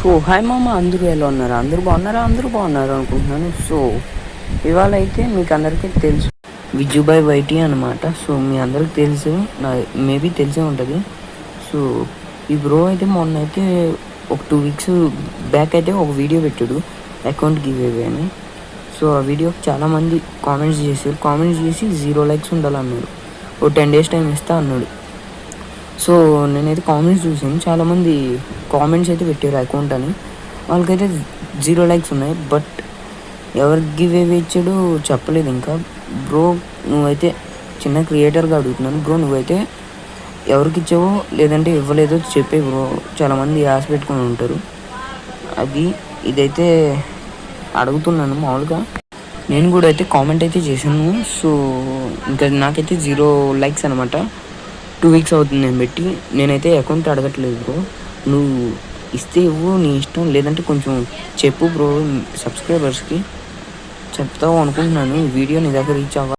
So hi మామ, అందరూ ఎలా ఉన్నారు? అందరూ బాగున్నారు అనుకుంటున్నాను. సో ఇవాళ అయితే మీకు అందరికీ తెలుసు విజుబాయ్ వైటీ అనమాట. సో మీ అందరికి తెలుసు, మేబీ తెలిసే ఉంటుంది. సో ఈ బ్రో అయితే మొన్న అయితే ఒక 2 weeks బ్యాక్ అయితే ఒక వీడియో పెట్టాడు, అకౌంట్ గివ్ అవే అని. సో ఆ వీడియోకి చాలామంది కామెంట్స్ చేసి 0 likes ఉండాలన్నారు. ఓ 10 days టైం ఇస్తా అన్నాడు. సో నేనైతే కామెంట్స్ చూసాను, చాలామంది కామెంట్స్ అయితే పెట్టారు అకౌంట్ అని. వాళ్ళకైతే 0 likes ఉన్నాయి. బట్ ఎవరికి గివ్ అవే ఇచ్చాడు చెప్పలేదు ఇంకా. బ్రో నువ్వైతే చిన్న క్రియేటర్గా అడుగుతున్నాను బ్రో, నువ్వైతే ఎవరికి ఇచ్చావో లేదంటే ఇవ్వలేదో చెప్పే బ్రో. చాలామంది ఆశ పెట్టుకుని ఉంటారు, ఇదైతే అడుగుతున్నాను మామూలుగా. నేను కూడా అయితే కామెంట్ అయితే చేశాను. సో ఇంకా నాకైతే 0 likes అనమాట. 2 weeks అవుతుంది నేను పెట్టి. నేనైతే అకౌంట్ అడగట్లేదు బ్రో, నువ్వు ఇస్తే ఇవ్వు, నీ ఇష్టం. లేదంటే కొంచెం చెప్పు బ్రో, సబ్స్క్రైబర్స్కి చెప్తావు అనుకుంటున్నాను. ఈ వీడియో నీ దగ్గర రీచ్ అవ్వాలి.